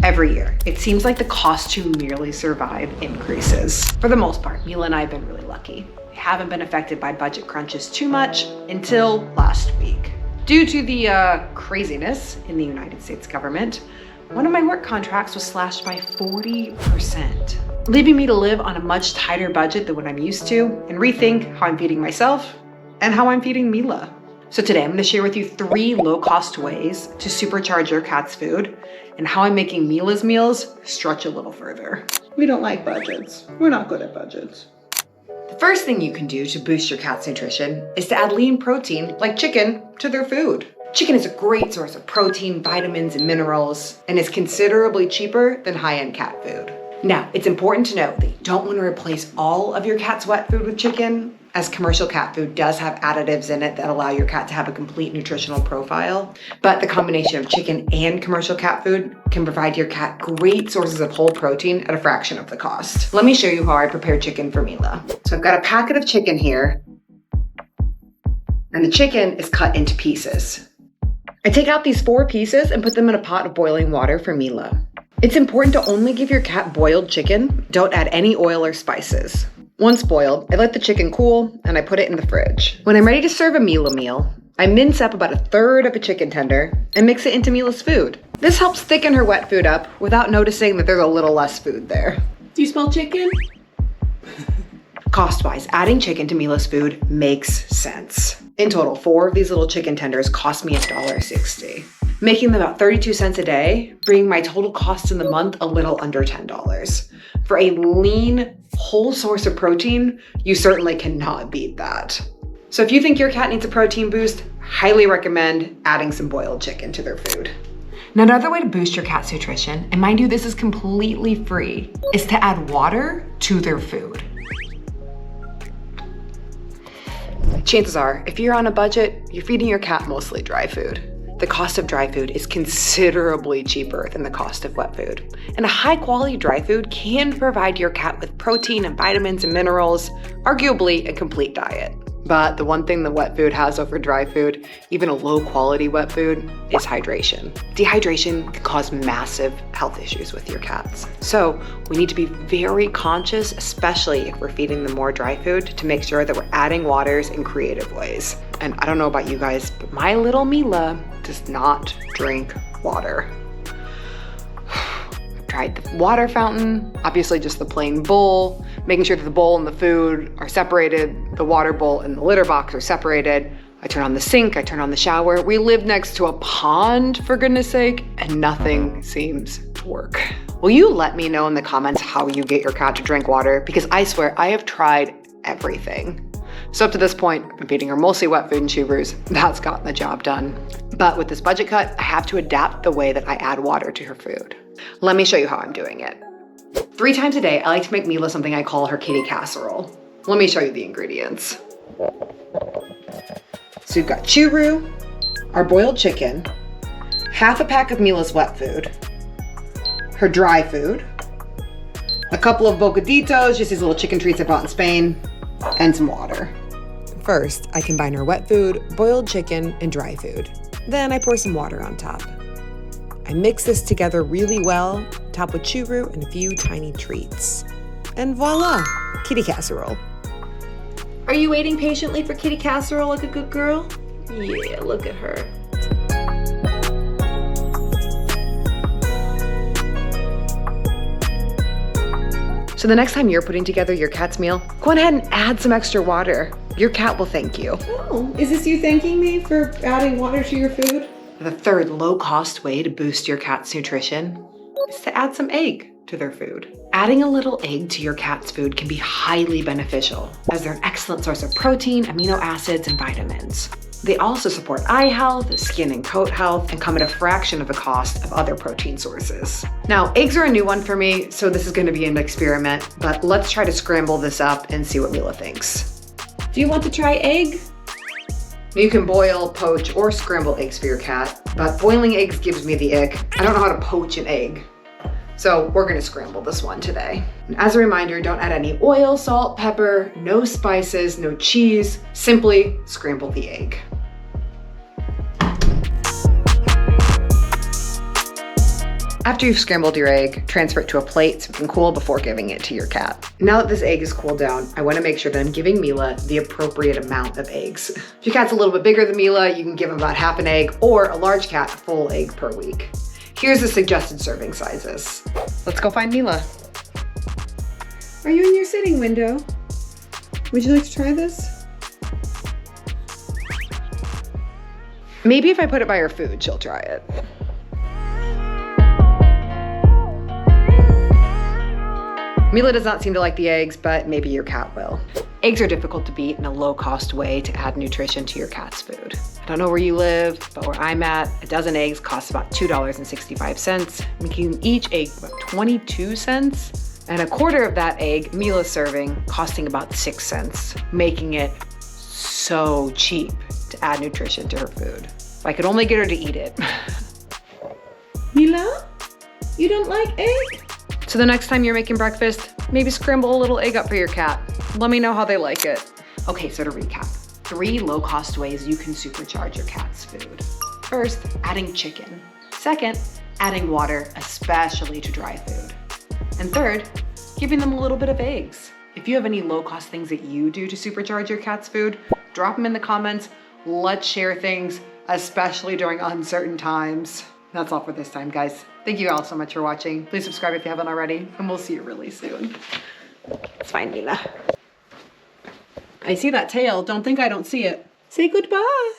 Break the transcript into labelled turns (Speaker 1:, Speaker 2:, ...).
Speaker 1: Every year, it seems like the cost to merely survive increases. For the most part, Mila and I have been really lucky. We haven't been affected by budget crunches too much until last week. Due to the craziness in the United States government, one of my work contracts was slashed by 40%, leaving me to live on a much tighter budget than what I'm used to and rethink how I'm feeding myself and how I'm feeding Mila. So today I'm going to share with you 3 low-cost ways to supercharge your cat's food and how I'm making Mila's meals stretch a little further. We don't like budgets. We're not good at budgets. The first thing you can do to boost your cat's nutrition is to add lean protein like chicken to their food. Chicken is a great source of protein, vitamins, and minerals, and is considerably cheaper than high-end cat food. Now, it's important to note that you don't want to replace all of your cat's wet food with chicken, as commercial cat food does have additives in it that allow your cat to have a complete nutritional profile. But the combination of chicken and commercial cat food can provide your cat great sources of whole protein at a fraction of the cost. Let me show you how I prepare chicken for Mila. So I've got a packet of chicken here, and the chicken is cut into pieces. I take out these 4 pieces and put them in a pot of boiling water for Mila. It's important to only give your cat boiled chicken. Don't add any oil or spices. Once boiled, I let the chicken cool and I put it in the fridge. When I'm ready to serve a Mila meal, I mince up about 1/3 of a chicken tender and mix it into Mila's food. This helps thicken her wet food up without noticing that there's a little less food there.
Speaker 2: Do you smell chicken?
Speaker 1: Cost-wise, adding chicken to Mila's food makes sense. In total, 4 of these little chicken tenders cost me $1.60, making them about 32 cents a day, bringing my total cost in the month a little under $10. For a lean, whole source of protein, you certainly cannot beat that. So if you think your cat needs a protein boost, highly recommend adding some boiled chicken to their food. Now, another way to boost your cat's nutrition, and mind you, this is completely free, is to add water to their food. Chances are, if you're on a budget, you're feeding your cat mostly dry food. The cost of dry food is considerably cheaper than the cost of wet food. And a high quality dry food can provide your cat with protein and vitamins and minerals, arguably a complete diet. But the one thing the wet food has over dry food, even a low quality wet food, is hydration. Dehydration can cause massive health issues with your cats. So we need to be very conscious, especially if we're feeding them more dry food, to make sure that we're adding waters in creative ways. And I don't know about you guys, but my little Mila does not drink water. Tried the water fountain, obviously just the plain bowl, making sure that the bowl and the food are separated, the water bowl and the litter box are separated. I turn on the sink, I turn on the shower. We live next to a pond, for goodness sake, and nothing seems to work. Will you let me know in the comments how you get your cat to drink water? Because I swear I have tried everything. So up to this point, I've been feeding her mostly wet food and chew brews. That's gotten the job done. But with this budget cut, I have to adapt the way that I add water to her food. Let me show you how I'm doing it. 3 times a day, I like to make Mila something I call her kitty casserole. Let me show you the ingredients. So we've got churu, our boiled chicken, half a pack of Mila's wet food, her dry food, a couple of bocaditos, just these little chicken treats I bought in Spain, and some water. First, I combine her wet food, boiled chicken, and dry food. Then I pour some water on top. I mix this together really well, top with churu and a few tiny treats. And voila, kitty casserole.
Speaker 2: Are you waiting patiently for kitty casserole like a good girl? Yeah, look at her.
Speaker 1: So the next time you're putting together your cat's meal, go ahead and add some extra water. Your cat will thank you.
Speaker 2: Oh, is this you thanking me for adding water to your food?
Speaker 1: The third low-cost way to boost your cat's nutrition is to add some egg to their food. Adding a little egg to your cat's food can be highly beneficial, as they're an excellent source of protein, amino acids, and vitamins. They also support eye health, skin and coat health, and come at a fraction of the cost of other protein sources. Now, eggs are a new one for me, so this is going to be an experiment, but let's try to scramble this up and see what Mila thinks.
Speaker 2: Do you want to try egg?
Speaker 1: You can boil, poach, or scramble eggs for your cat, but boiling eggs gives me the ick. I don't know how to poach an egg. So we're gonna scramble this one today. And as a reminder, don't add any oil, salt, pepper, no spices, no cheese, simply scramble the egg. After you've scrambled your egg, transfer it to a plate so it can cool before giving it to your cat. Now that this egg is cooled down, I want to make sure that I'm giving Mila the appropriate amount of eggs. If your cat's a little bit bigger than Mila, you can give him about half an egg, or a large cat, a full egg per week. Here's the suggested serving sizes. Let's go find Mila.
Speaker 2: Are you in your sitting window? Would you like to try this?
Speaker 1: Maybe if I put it by her food, she'll try it. Mila does not seem to like the eggs, but maybe your cat will. Eggs are difficult to beat in a low-cost way to add nutrition to your cat's food. I don't know where you live, but where I'm at, a dozen eggs costs about $2.65, making each egg about 22 cents. And a quarter of that egg, Mila's serving, costing about 6 cents, making it so cheap to add nutrition to her food. If I could only get her to eat it.
Speaker 2: Mila, you don't like egg?
Speaker 1: So the next time you're making breakfast, maybe scramble a little egg up for your cat. Let me know how they like it. Okay, so to recap, 3 low-cost ways you can supercharge your cat's food. First, adding chicken. Second, adding water, especially to dry food. And third, giving them a little bit of eggs. If you have any low-cost things that you do to supercharge your cat's food, drop them in the comments. Let's share things, especially during uncertain times. That's all for this time, guys. Thank you all so much for watching. Please subscribe if you haven't already, and we'll see you really soon. Let's find Mila. I see that tail. Don't think I don't see it.
Speaker 2: Say goodbye.